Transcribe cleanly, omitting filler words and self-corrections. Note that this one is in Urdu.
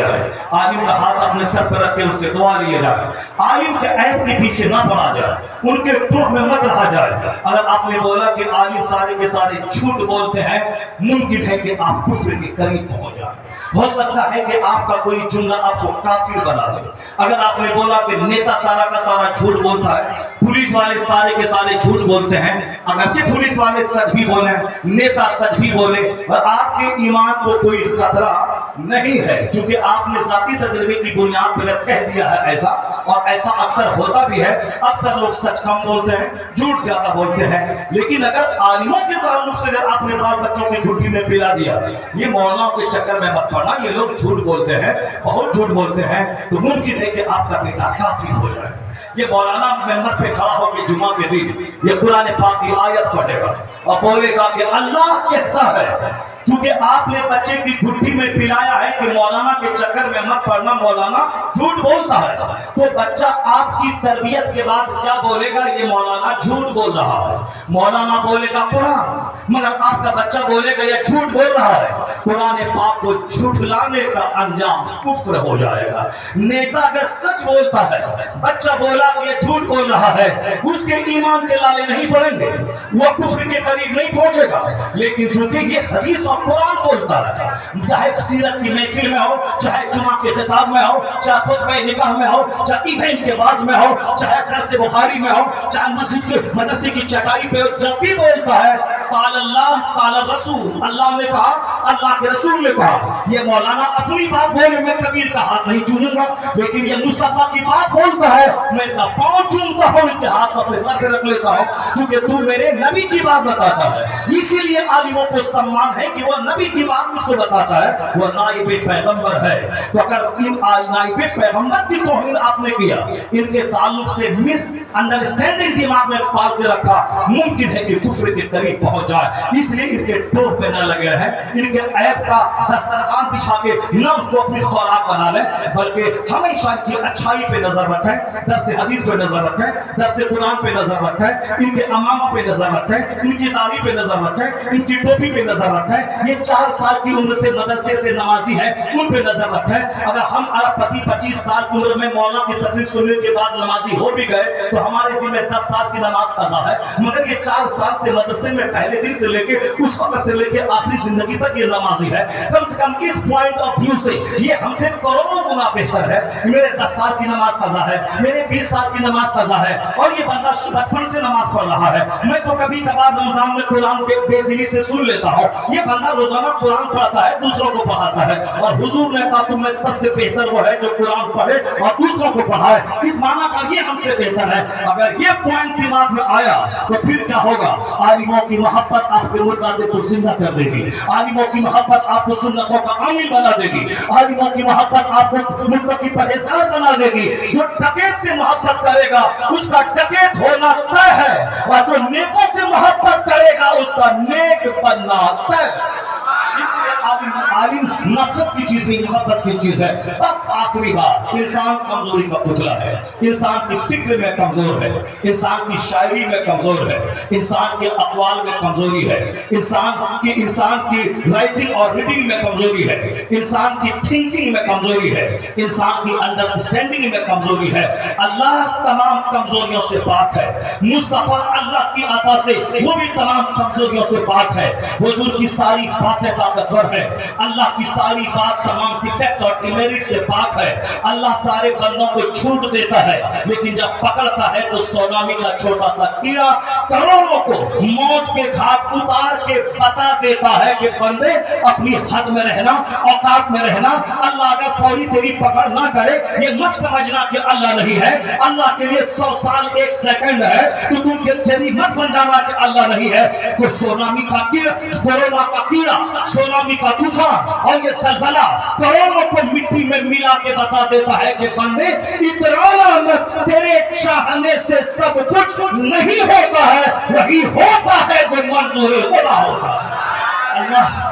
جائے, عالم کا ہاتھ اپنے سر پر رکھ کے ان سے دعا لیے جائے, عالم کے عیب کے پیچھے نہ پڑا جائے, ان کے دکھ میں مت رہا جائے. اگر آپ نے بولا کہ عالم سارے کے سارے جھوٹ بولتے ہیں, ممکن ہے کہ آپ کفر کے قریب پہنچ جائیں. ہو سکتا ہے کہ آپ کا کوئی جملہ آپ کو کافر بنا دے. اگر آپ نے بولا کہ نیتا سارا کا سارا جھوٹ بولتا ہے, پولیس والے سارے کے سارے جھوٹ بولتے ہیں, اگرچہ پولیس والے سچ بھی بولیں, نیتا سچ بھی بولے, اور آپ کے ایمان کو کوئی خطرہ نہیں ہے, چونکہ آپ نے ذاتی تجربے کی بنیاد پر کہہ دیا ہے ایسا, اور ایسا اکثر ہوتا بھی ہے. اکثر لوگ سچ کم بولتے ہیں, جھوٹ زیادہ بولتے ہیں. لیکن اگر عالموں کے تعلق سے اگر آپ نے بال بچوں کی جھوٹی میں پلا دیا, یہ مولانوں کے چکر میں مت پڑنا, یہ لوگ جھوٹ بولتے ہیں, بہت جھوٹ بولتے ہیں, تو ممکن ہے کہ آپ کا بیٹا کافر ہو جائے. یہ مولانا ممبر پہ کھڑا ہو کے جمعہ کے دن یہ قرآن پاک کی آیت پڑھے گا اور بولے گا کہ اللہ کہتا ہے, کیونکہ آپ نے بچے کی گھٹی میں پلایا ہے کہ مولانا کے چکر میں مت پڑنا, مولانا جھوٹ بولتا ہے, تو بچہ آپ کی تربیت کے بعد کیا بولے گا؟ یہ مولانا جھوٹ بول رہا ہے. مولانا بولے گا قرآن, مگر آپ کا بچہ بولے گا یہ جھوٹ بول رہا ہے. قرآن پاک کو جھٹلانے کا انجام کفر ہو جائے گا. نیتا اگر سچ بولتا ہے, بچہ بولا یہ جھوٹ بول رہا ہے, اس کے ایمان کے لالے نہیں پڑیں گے, وہ کفر کے قریب نہیں پہنچے گا. لیکن چونکہ یہ حدیث اور قرآن بولتا ہے, چاہے سیرت کی محفل میں ہو, چاہے جمعہ کے خطاب میں ہو, چاہے خطبہ نکاح میں ہو, چاہے ایونٹ کے باز میں ہو, چاہے درس بخاری میں ہو, چاہے مسجد کے مدرسے کی چٹائی پہ ہو, جب بھی بولتا ہے قال اللہ قال رسول, اللہ نے کہا, اللہ کے رسول نے کہا. یہ مولانا اپنی بات بولے, میں کبیر کا ہاتھ نہیں چوموں گا, لیکن یہ مصطفیٰ کی بات بولتا ہے, میں کا پاؤں چومتا ہوں, ان کے ہاتھ کو اپنے سر پہ رکھ لیتا ہوں, کیونکہ تو میرے نبی کی بات بتاتا ہے. اسی لیے عالموں کو سمان ہے کہ وہ نبی کی بات مجھ کو بتاتا ہے, وہ نائب پیغمبر ہے. تو اگر ان نائب پیغمبر کی توہین آپ نے کیا, ان کے تعلق سے مس انڈرسٹینڈنگ دماغ میں پال کے رکھا, ممکن ہے کہ کفر کے قریب پہنچ جائے. اس لیے ان کے ٹوپ پہ نہ لگے رہیں, ان کے عیب کا دسترخوان بچھا کے نہ اس کو اپنی خوراک بنا لیں, بلکہ ہمیشہ کی اچھائی پہ نظر رکھیں, درس حدیث پہ نظر رکھیں, درس قرآن پہ نظر رکھیں, ان کے امامہ پہ نظر رکھیں, ان کی داڑھی پہ نظر رکھیں, ان کی ٹوپی پہ نظر رکھیں. یہ 4 سال کی عمر سے مدرسے سے نمازی ہے, ان پہ نظر رکھیں. اگر ہم ارب پتی 25 سال کی عمر میں مولانا کی تقریر سننے کے بعد نمازی ہو بھی گئے, تو ہمارے ذمہ 10 سال کی نماز قضا ہے, مگر یہ 4 سال سے مدرسے میں پہلے دن سے لے کے اس وقت سے لے کے آخری زندگی تک یہ نمازی ہے. کم سے کم اس پوائنٹ آف ویو سے یہ ہم سے کروڑوں گنا بہتر ہے. میرے 10 سال کی نماز قضا ہے, میرے 20 سال کی نماز قضا ہے, اور یہ بندہ بچپن سے نماز پڑھ رہا ہے. میں تو کبھی کبھار رمضان میں قرآن بے دلی سے سن لیتا ہوں, یہ بندہ روزانہ قرآن پڑھتا ہے, دوسروں کو پڑھاتا ہے, اور حضور نے کہا تم میں سب سے بہتر وہ ہے جو قرآن پڑھے اور دوسروں کو پڑھائے. اس معنی پر یہ ہم سے بہتر ہے. اگر یہ پوائنٹ دماغ میں آیا تو پھر کیا ہوگا؟ عالموں کی محبت آپ کے مردے کو زندہ کر دے گی, عالموں کی محبت آپ کو سنتوں کا عامل بنا دے گی, عالموں کی محبت آپ کو متقی پرہیزگار بنا دے گی. جو ڈکیت سے محبت کرے گا اس کا ڈکیت ہونا طے ہے, اور جو نیکوں سے محبت کرے گا اس کا نیک بننا طے. اس لیے عالم نفرت کی چیز نہیں, محبت کی چیز ہے. بس آخری بات, انسان کمزوری کا پتلا ہے, انسان کی فکر میں کمزور ہے, انسان کی شاعری میں کمزور ہے, انسان کے اقوال میں کمزوری ہے, انسان کی رائٹنگ اور ریڈنگ میں کمزوری ہے, انسان کی تھنکنگ میں کمزوری ہے, انسان کی انڈرسٹینڈنگ میں کمزوری ہے. اللہ تمام کمزوریوں سے پاک ہے. مصطفیٰ اللہ کی عطا سے وہ بھی تمام کمزوریوں سے پاک ہے. حضور کی ساری باتیں طاقتور ہے, اللہ کی ساری بات تمام ڈیفیکٹ اور ڈیمیرٹ سے پاک ہے. اللہ سارے بندوں کو چھوٹ دیتا ہے, لیکن جب پکڑتا ہے تو سونامی کا چھوٹا سا کیڑا کروڑوں کو موت کے گھاٹ اتار کے بتا دیتا ہے کہ بندے اپنی حد میں رہنا, اوقات میں رہنا. اللہ اگر فوری تیری پکڑ نہ کرے, یہ مت سمجھنا کہ اللہ نہیں ہے. اللہ کے لیے 100 سال 1 سیکنڈ ہے, تو تم کے جدی مت بن جانا کہ اللہ نہیں ہے. تو سونامی کا کیڑا, کورونا کا کیڑا, سونامی کا طوفان اور یہ زلزلہ کروڑوں کو مٹی میں ملا کے بتا دیتا ہے کہ بندے اترانا مت, تیرے چاہنے سے سب کچھ نہیں ہوتا ہے, وہی ہوتا ہے جو منظور خدا ہوتا ہے. اللہ